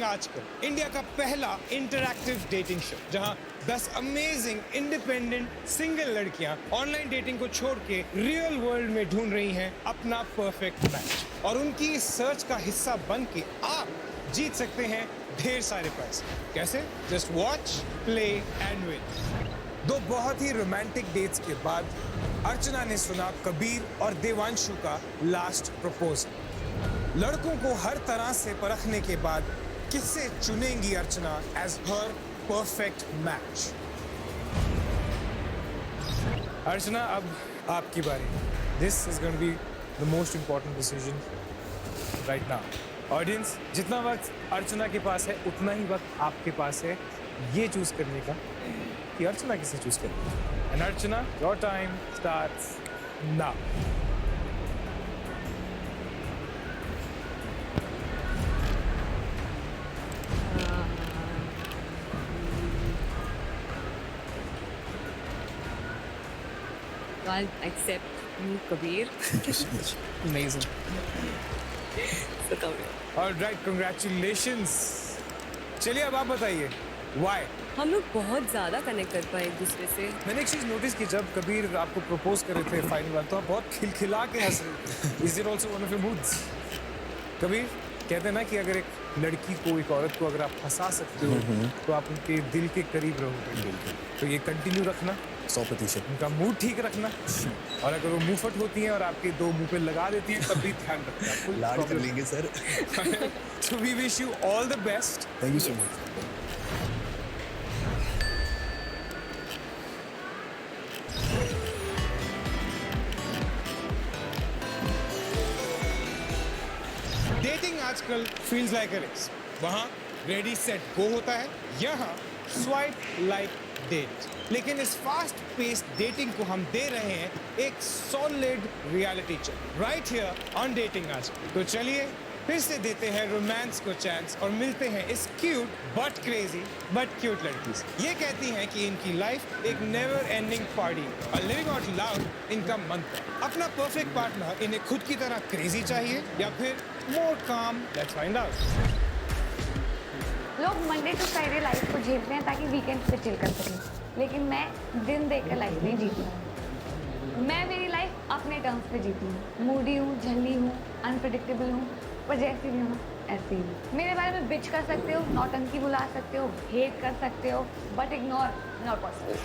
आजकल इंडिया का पहला इंटरैक्टिव डेटिंग शो जहां 10 अमेजिंग इंडिपेंडेंट सिंगल लड़कियां ऑनलाइन डेटिंग को छोड़ के रियल वर्ल्ड में ढूंढ रही हैं अपना परफेक्ट मैच और उनकी इस सर्च का हिस्सा बन के आप जीत सकते हैं ढेर सारे पैसे। कैसे? Just watch, play and win. दो बहुत ही रोमांटिक डेट्स के बाद अर्चना ने सुना कबीर और देवांशु का लास्ट प्रपोजल। लड़कों को हर तरह से परखने के बाद किससे चुनेंगी Archana as her perfect match? Archana, अब आपकी बारी। This is going to be the most important decision right now. Audience, जितना वक्त अर्चना के पास है उतना ही वक्त आपके पास है ये चूज करने का कि अर्चना किसे चूज करनी है। And Archana, your time starts now. Can't accept you, Kabir. Amazing. So come here. Alright, congratulations. चलिए अब आप बताइए why? हम लोग बहुत ज्यादा कनेक्ट कर पाए एक दूसरे से। मैंने एक चीज नोटिस की, जब कबीर आपको प्रपोज कर रहे थे फाइनल बार तो आप बहुत खिलखिला के हंस रहे थे। Is it also one of your moods? Kabir, कहते हैं ना कि अगर एक लड़की को, एक औरत को अगर आप हंसा सकते हो तो आप उनके दिल के करीब रहोगे। तो ये कंटिन्यू रखना, 100%। उनका मूड ठीक रखना, और अगर वो मुंहफट होती हैं और आपके दो मुंह पे लगा देती हैं तब भी ध्यान रखना। लाड कर लेंगे sir. So we wish you all the best. Thank you so much. Dating आजकल फील्स लाइक अ रेस। वहाँ रेडी सेट गो होता है, यहाँ स्वाइप लाइक डेट। लेकिन इस फास्ट पेस्ड डेटिंग को हम दे रहे हैं एक solid reality check right here on dating आजकल। तो चलिए फिर से देते हैं रोमांस को चांस और मिलते हैं इस cute but crazy but cute लड़की से। ये कहती हैं कि इनकी लाइफ एक नेवर एंडिंग पार्टी और लिविंग आउट लाउड इनका मंत्र। अपना परफेक्ट पार्टनर इन्हें खुद की तरह क्रेजी चाहिए या फिर मोर काम? Let's find out. लोग मंडे टू फ्राइडे लाइफ को झेलते हैं ताकि वीकेंड पे चिल कर सकें, लेकिन मैं दिन देखकर लाइफ नहीं जीती। मैं मेरी लाइफ अपने टर्म्स पे जीती हूँ। मूडी हूँ, झल्ली हूँ, अनप्रेडिक्टेबल हूँ, पर जैसी भी हूँ ऐसी ही हूँ। मेरे बारे में बिच कर सकते हो, नौटंकी बुला सकते हो, हेट कर सकते हो, बट इग्नोर नॉट पॉसिबल।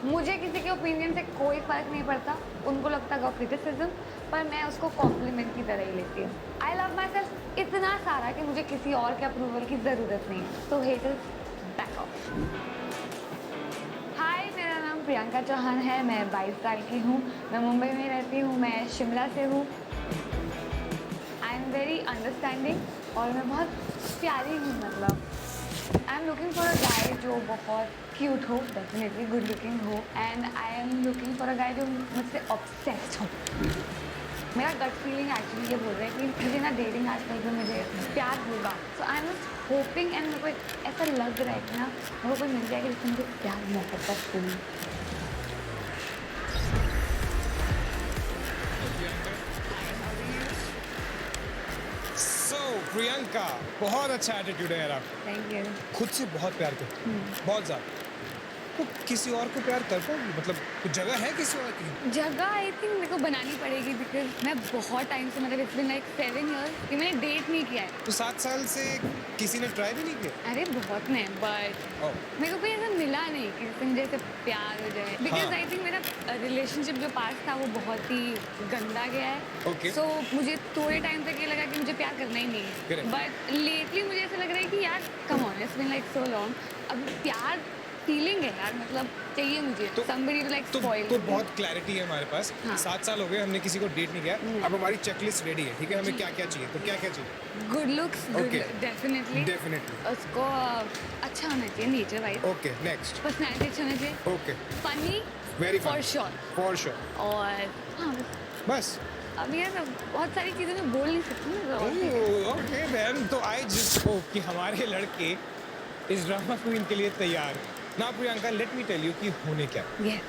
मुझे किसी के ओपिनियन से कोई फर्क नहीं पड़ता। उनको लगता है क्रिटिसिज्म, पर मैं उसको कॉम्प्लीमेंट की तरह ही लेती हूँ। आई लव माई सेल्फ इतना सारा कि मुझे किसी और के अप्रूवल की ज़रूरत नहीं है। तो हेटर्स बैक ऑफ। हाय, मेरा नाम प्रियंका चौहान है। मैं 22 साल की हूँ। मैं मुंबई में रहती हूँ। मैं शिमला से हूँ। आई एम वेरी अंडरस्टैंडिंग और मैं बहुत प्यारी हूँ। मतलब I am looking for a guy जो बहुत क्यूट हो, डेफिनेटली गुड लुकिंग हो, and I am looking for a guy जो मुझसे ऑब्सेस्ड हो। मेरा गट फीलिंग एक्चुअली ये बोल रहा है कि मुझे ना डेटिंग आजकल में मुझे प्यार होगा। So I am just hoping, and मेरे को ऐसा लग रहा है कि ना मेरे को कोई मिल जाएगा जिससे मुझे प्यार मोहब्बत फूल। So प्रियंका, बहुत अच्छा एटीट्यूड है यार आपका। Thank you. खुद से बहुत प्यार करते हैं, बहुत ज़्यादा। तो किसी और को प्यार करता है, मतलब कुछ जगह है किसी और की? जगह आई थिंक मेरे को बनानी पड़ेगी, बिकॉज मैं बहुत टाइम से, मतलब इट्स बीन लाइक 7 years कि मैंने डेट नहीं किया है। तो 7 साल से किसी ने ट्राई भी नहीं किया? अरे बहुत ने, बट ओह, मेरे को कोई ऐसा मिला नहीं कि जिससे मुझे ऐसे प्यार हो जाए। बिकॉज आई थिंक मेरा रिलेशनशिप जो पास था वो बहुत ही गंदा गया है। Okay. सो मुझे थोड़े टाइम तक ये लगा कि मुझे प्यार करना ही नहीं है। Correct. बट लेटली मुझे ऐसा लग रहा है कि यार come on, it's been like so long. अब प्यार फीलिंग है यार, मतलब चाहिए मुझे तो- somebody to like तो spoil तो me. बहुत क्लैरिटी है हमारे पास। हाँ। 7 साल हो गए, हमने किसी को डेट नहीं किया। अब हमारी चेकलिस्ट रेडी है, ठीक है? हमें क्या क्या चाहिए, तो क्या क्या चाहिए? Good looks, good, Okay. Definitely. Definitely. उसको अच्छा होना चाहिए, nature wise. Okay, next. Personality अच्छा होना चाहिए, okay, funny very for sure. For sure. और हाँ बस। अब यार बहुत सारी चीज़ें मैं बोल नहीं सकती ना, तो और ठीक है। ओके देन, तो आई जस्ट होप कि हमारे लड़के इस ड्रामा क्वीन के लिए तैयार हैं। ना Priyanka, let me tell you कि होने क्या है। ये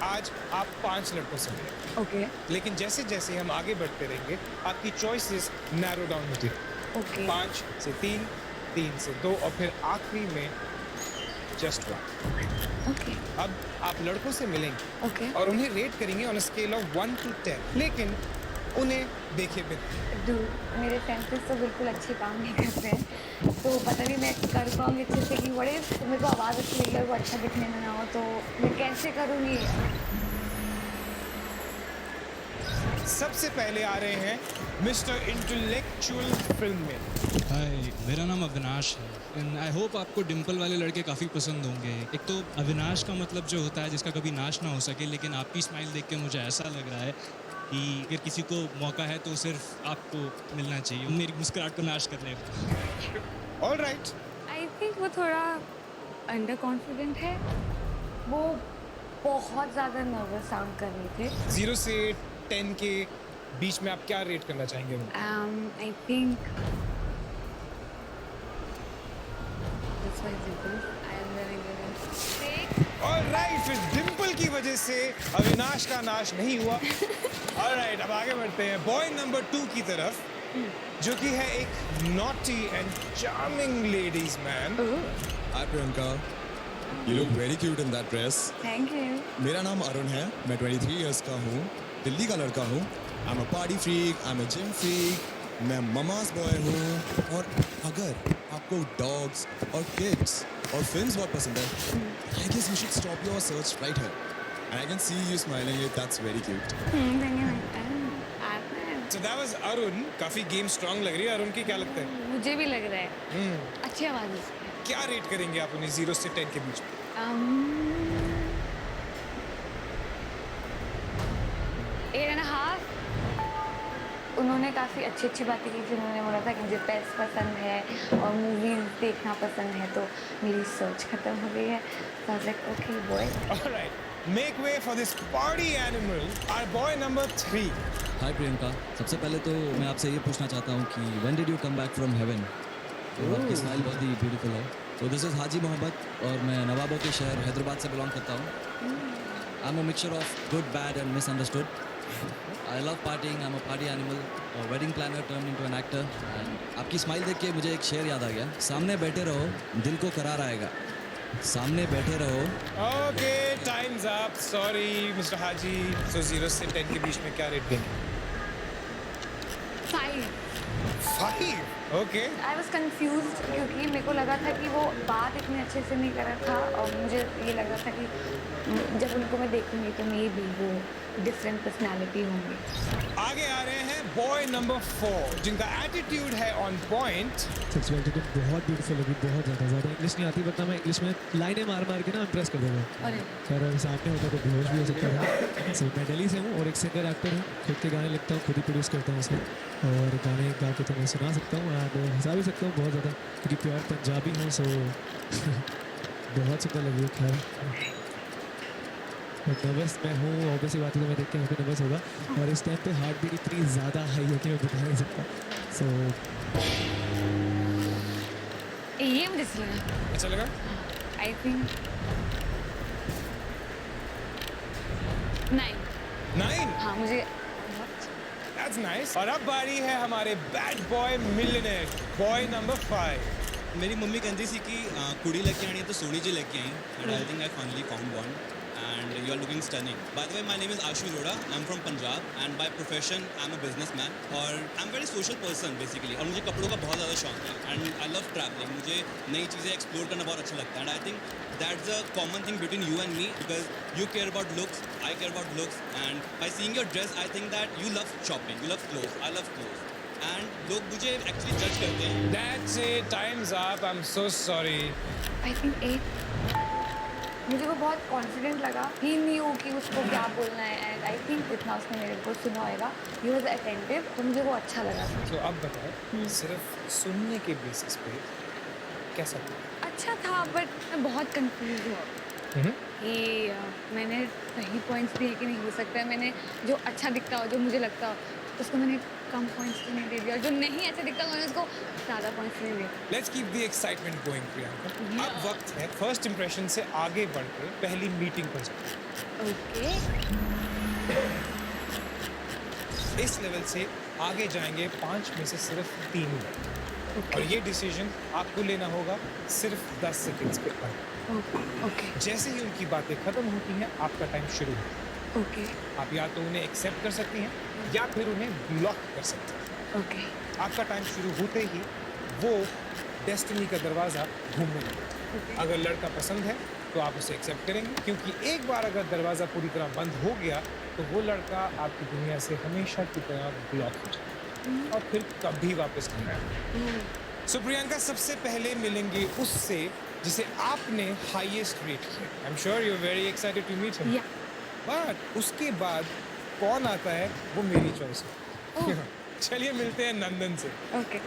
आज आप 5 लड़कों से मिले, ओके। लेकिन जैसे जैसे हम आगे बढ़ते रहेंगे आपकी चॉइसेस नैरो डाउन होती रहेंगी। ओके 5 से 3, 3 से 2 और फिर आखिरी में जस्ट 1। ओके अब आप लड़कों से मिलेंगे ओके और उन्हें रेट करेंगे ऑन स्केल ऑफ 1 to 10, लेकिन उन्हें देखे बिना। डूड मेरे सेंसेस तो बिल्कुल अच्छे काम नहीं करते हैं, तो पता नहीं मैं कर पाऊँगी अच्छे से कि बड़े मेरे को आवाज़ अच्छी लगी और वो अच्छा दिखने में ना हो, तो मैं कैसे करूँगी? सबसे पहले आ रहे हैं मिस्टर इंटेलेक्चुअल फिल्म में। हाय, मेरा नाम अविनाश है एंड आई होप आपको डिम्पल वाले लड़के काफ़ी पसंद होंगे। एक तो अविनाश का मतलब जो होता है जिसका कभी नाश ना हो सके, लेकिन आपकी स्माइल देख के मुझे ऐसा लग रहा है कि अगर किसी को मौका है तो सिर्फ आपको मिलना चाहिए मेरी मुस्कुराहट को नाश करने का। ऑल राइट, आई थिंक वो थोड़ा अंडर कॉन्फिडेंट है, वो बहुत ज़्यादा नर्वस साउंड कर रहे थे। 0 से 10 के बीच में आप क्या रेट करना चाहेंगे उन्हें? I think that's why Dimple, I am very good. All right, फिर डिम्पल की वजह से अविनाश का नाश नहीं हुआ। ऑल राइट, अब आगे बढ़ते हैं बॉय नंबर 2 की तरफ, जो कि है एक naughty and charming ladies man. Hi Priyanka, you look very cute in that dress. Thank you. मेरा नाम अरुण है, मैं 23 इयर्स का हूँ, दिल्ली का लड़का हूँ। I am a party freak, I am a gym freak, मैं ममास बॉय हूँ। और अगर आपको डॉग्स और किड्स और फिल्म्स बहुत पसंद है, I guess you should stop your search right here and I can see you smiling, that's very cute. So that was Arun. काफी गेम स्ट्रांग लग रही है अरुण की, क्या लगता है? मुझे भी लग रहा है अच्छी आवाज़ है उसकी। क्या रेट करेंगे आप उन्हें 0 से 10 के बीच में? 8.5। उन्होंने काफ़ी अच्छी अच्छी बातें की थी। उन्होंने बोला था कि मुझे पेट्स पसंद है और मूवीज़ देखना पसंद है, तो मेरी सर्च खत्म हो गई है। So I was like, okay boy. All right, make way for this party animal, our boy number 3. हाय प्रियंका, सबसे पहले तो मैं आपसे ये पूछना चाहता हूँ कि when did you come back from heaven? तो आपकी स्माइल बहुत ही ब्यूटीफुल है। तो दिस इज़ हाजी मोहम्मद और मैं नवाबों के शहर हैदराबाद से बिलोंग करता हूँ। I am a mixture of good, bad and misunderstood. I love partying, I am a party animal और wedding planner turn into an actor. आपकी स्माइल देख के मुझे एक शेर याद आ गया, सामने बैठे रहो दिल को करार आएगा, सामने बैठे रहो। Okay, time's up. Sorry, Mr. Haji. So 0 से 10 के बीच में क्या रेट देंगे? 5। 5. Okay. आई वॉज कन्फ्यूज क्योंकि मेरे को लगा था कि वो बात इतने अच्छे से नहीं कर रहा था और मुझे ये लग रहा था कि जब उनको मैं देखूंगी तो मे भी वो डिफरेंट पर्सनालिटी होंगी। आगे आ रहे हैं बॉय नंबर 4, जिनका एटीट्यूड है ऑन पॉइंट। सेक्सुअलिटी तो बहुत ब्यूटीफुल लगी, बहुत ज़्यादा इंग्लिश नहीं आती, वरना मैं इंग्लिश में लाइनें मार मार के ना इम्प्रेस कर देता। अरे खैर अगर सामने होता तो बेहोश भी हो सकता था। सो मैं दिल्ली से हूँ और एक सिंगर एक्टर हूँ, खुद के गाने लिखता हूँ, खुद ही प्रोड्यूस करता हूँ उसे, और गाने गा के तो मैं सुना सकता हूँ और हंसा भी सकता हूँ बहुत ज़्यादा, क्योंकि प्योर पंजाबी हूँ। सो बहुत सुंदर लगी। खैर नर्वस मैं हूँ, ऑब्वियसली बात है, तो मैं देख के मुझे नर्वस होगा और इस टाइम पे हार्ट बीट इतनी ज़्यादा हाई है कि मैं बता नहीं सकता। सो ये मुझे सही लगा। अच्छा लगा? I think 9। 9. हाँ मुझे That's nice. और अब बारी है हमारे bad boy millionaire, boy number 5। मेरी मम्मी कहती सी कि कुड़ी लेके आनी है तो सोनी जी लेके आई and I think I finally found one and you are looking stunning. By the way my name is Ashu Arora, I am from Punjab and by profession I am a businessman और I am very social person basically. और मुझे कपड़ों का बहुत ज़्यादा शौक है and I love travelling, मुझे नई चीज़ें एक्सप्लोर करना बहुत अच्छा लगता है and I think that's a common thing between you and me because you care about looks, I care about looks and by seeing your dress I think that you love shopping, you love cloth, I love cloth and लोग मुझे actually जज करते हैं। That's it. Time's up. I'm so sorry. I think 8। मुझे वो बहुत confident लगा, ही new कि उसको क्या बोलना है एंड आई थिंक जितना उसने मेरे को सुना होगा, ही वाज अटेंटिव, तो मुझे वो अच्छा लगा। तो अब बताओ, सिर्फ सुनने के बेसिस पे कैसा था? अच्छा था बट मैं बहुत कंफ्यूज हूँ कि मैंने सही पॉइंट्स दिए कि नहीं। हो सकता है मैंने जो अच्छा दिखता हो, जो मुझे लगता हो, उसको मैंने कम पॉइंट्स तो नहीं दे दिया, और जो नहीं अच्छा दिखता मैंने उसको ज़्यादा पॉइंट्स नहीं दिए। Let's keep the excitement going, Priyanka. अब वक्त है फर्स्ट इंप्रेशन से आगे बढ़ के पहली मीटिंग पर जाए। ओके इस लेवल से आगे जाएंगे 5 में से सिर्फ 3 लोग। और ये डिसीजन आपको लेना होगा सिर्फ 10 सेकंड्स पे पर। ओके जैसे ही उनकी बातें खत्म होती हैं आपका टाइम शुरू होता है। ओके आप या तो उन्हें एक्सेप्ट कर सकती हैं या फिर उन्हें ब्लॉक कर सकती हैं। ओके आपका टाइम शुरू होते ही वो डेस्टिनी का दरवाज़ा घूमने लगेगा। अगर लड़का पसंद है तो आप उसे एक्सेप्ट करेंगे, क्योंकि एक बार अगर दरवाज़ा पूरी तरह बंद हो गया तो वो लड़का आपकी दुनिया से हमेशा की तरह ब्लॉक हो जाएगा और फिर कभी वापस नहीं आएगा। सो प्रियंका सबसे पहले मिलेंगे उससे जिसे आपने हाईएस्ट रेट किया। I am sure you are very excited to meet him. या बट उसके बाद कौन आता है वो मेरी चॉइस है। चलिए मिलते हैं नंदन से। ओके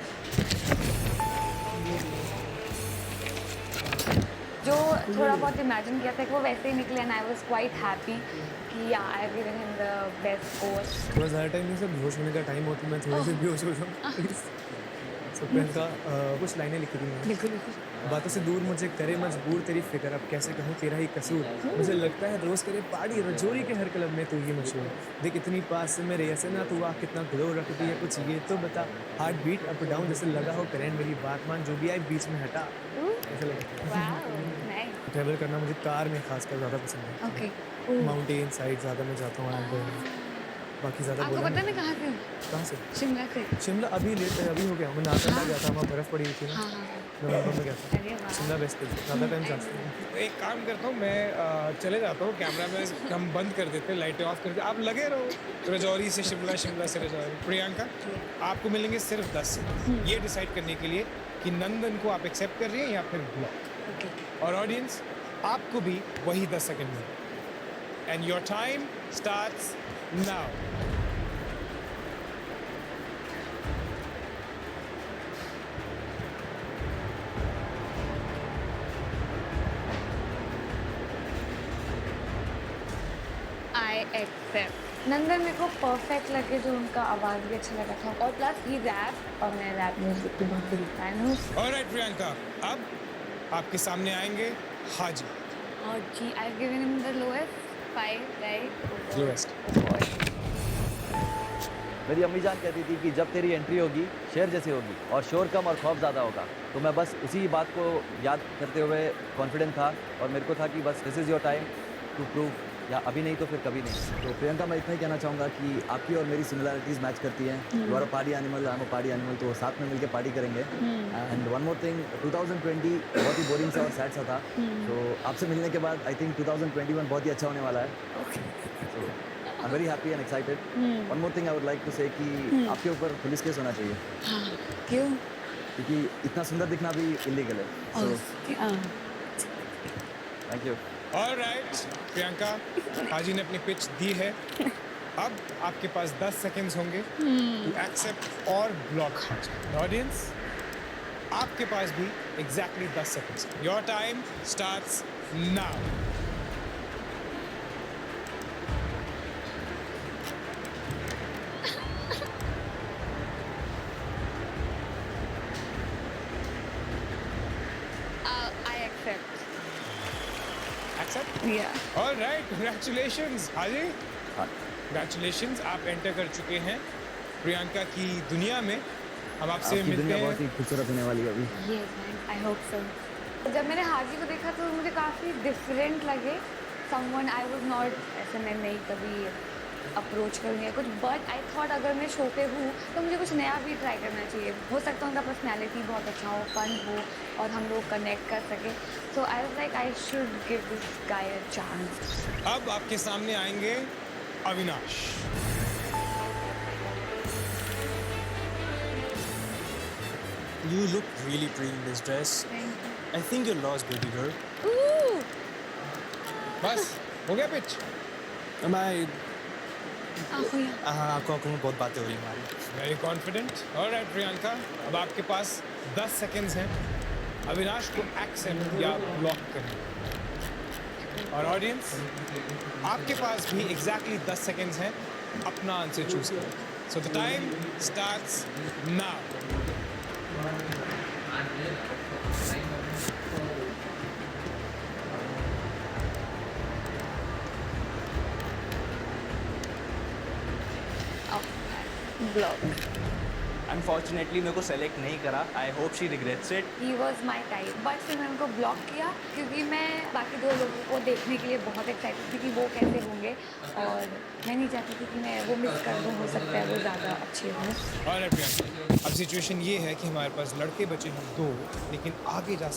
जो थोड़ा बहुत इमेजिन किया था कि वो वैसे ही निकले and I was quite happy कि या आई have given him the best course. थोड़ा ज़्यादा टाइम नहीं, सब बेहोश होने का टाइम होता है, मैं थोड़ी सी बेहोश हो जाऊँ प्लीज़। सो प्रियंका कुछ लाइनें लिखी थी मैंने। बिल्कुल बिल्कुल बातों से दूर मुझे करे मजबूर तेरी फिक्र, अब कैसे कहूँ तेरा ही कसूर। मुझे लगता है रोज़ करे पार्टी रजौरी के हर क्लब में तू ही मशहूर। देख इतनी पास से मेरे ऐसे ना तू आ कितना ग्लो रखती है, कुछ ये तो बता। हार्ट बीट अप डाउन जैसे लगा हो करंट, मेरी बात मान जो भी आए बीच में हटा। ऐसा लगता है। Wow nice. ट्रैवल करना मुझे कार में खासकर ज़्यादा पसंद है। ओके माउंटेन साइड ज़्यादा मैं जाता हूँ एंड बाकी ज़्यादा आपको बोला पता मैं कहाँ से हूँ? कहाँ से? शिमला से। शिमला अभी हो गया, मैं नाथद्वारा गया था, वहाँ बर्फ़ पड़ी हुई थी ना, हाँ हाँ नवंबर में गया था। अरे वाह। शिमला बेस्ट है, ज़्यादा टाइम चाहते हैं। तो एक काम करता हूँ मैं चले जाता हूँ, कैमरा में हम बंद कर देते हैं, लाइटें ऑफ कर देते, आप लगे रहो रजौरी से शिमला, शिमला से रजौरी। प्रियंका आपको मिलेंगे सिर्फ 10 सेकंड ये डिसाइड करने के लिए कि नंदन को आप एक्सेप्ट कर रही हैं या फिर ब्लॉक। ओके और ऑडियंस आपको भी वही 10 सेकंड मिलेंगे and your time starts now. I accept. Nandan मेरे को परफेक्ट लगे, जो उनका आवाज़ भी अच्छा लगा था और प्लस ही रैप, और मैं रैप म्यूजिक की बहुत बड़ी फैन हूँ। ऑलराइट प्रियंका, अब आपके सामने आएंगे हाजी। और जी I have given him the lowest 5 right. Lowest. मेरी अम्मी जान कहती थी कि जब तेरी एंट्री होगी शेर जैसी होगी और शोर कम और खौफ ज़्यादा होगा। तो मैं बस उसी बात को याद करते हुए कॉन्फिडेंट था और मेरे को था कि बस this is your time to prove, या अभी नहीं तो फिर कभी नहीं। तो प्रियंका मैं इतना ही कहना चाहूँगा कि आपकी और मेरी सिमिलरिटीज़ मैच करती हैं। You are a party animal, I am a party animal, तो साथ में मिलकर पार्टी करेंगे। एंड वन मोर थिंग, 2020 बहुत ही बोरिंग सा और सैड सा था, तो आपसे मिलने के बाद आई थिंक 2021 बहुत ही अच्छा होने वाला है। So, I'm very happy and excited. One more thing I would like to say कि आपके ऊपर पुलिस केस होना चाहिए, हाँ क्यों? क्योंकि इतना सुंदर दिखना भी इलीगल है। So, thank you. Alright Priyanka, Haji ने अपनी पिच दी है। अब आपके पास 10 सेकंड्स होंगे टू एक्सेप्ट और ब्लॉक हाजी। ऑडियंस आपके पास भी exactly 10 seconds. Your time starts now. I accept. Accept. या ऑलराइट, कांग्रेचुलेशंस हाजी, हाँ, कांग्रेचुलेशंस, आप एंटर कर चुके हैं प्रियंका की दुनिया में। हम आपसे आपकी मिलते दुनिया हैं। बहुत ही खूबसूरत होने वाली है अभी। Yes I hope so. जब मैंने हाजी को देखा तो मुझे काफ़ी डिफरेंट लगे। समवन आई वाज नॉट, ऐसे मैं नहीं कभी अप्रोच करूँगी या कुछ, बट आई थॉट अगर मैं शो पे हूँ तो मुझे कुछ नया भी ट्राई करना चाहिए। हो सकता है उनका पर्सनैलिटी बहुत अच्छा हो, फन हो और हम लोग कनेक्ट कर सकें। So I was like I should give this guy a chance. अब आपके सामने आएंगे Avinash. You look really pretty in this dress. I think you're lost, baby girl. बस हो गया पिच। मैं आँखों आंखों में बहुत बातें हो रही हमारी। Very confident. ऑलराइट प्रियंका, अब आपके पास 10 सेकंड्स हैं अविनाश को एक्सेप्ट या ब्लॉक करने। और ऑडियंस आपके पास भी एग्जैक्टली 10 सेकंड्स हैं अपना आंसर चूज करें। So the time starts now. Block. Unfortunately मेरे को सेलेक्ट नहीं करा. I hope she regrets it. He was my type, but फिर मैंने उनको ब्लॉक किया क्योंकि मैं बाकी 2 लोगों को देखने के लिए बहुत एक्साइटेड थी कि वो कैसे होंगे, और मैं नहीं चाहती थी कि मैं वो मिस कर दूँ. हो सकता है वो ज़्यादा अच्छे हों. और अब सिचुएशन ये है कि हमारे पास लड़के बचे हैं 2, लेकिन आगे जा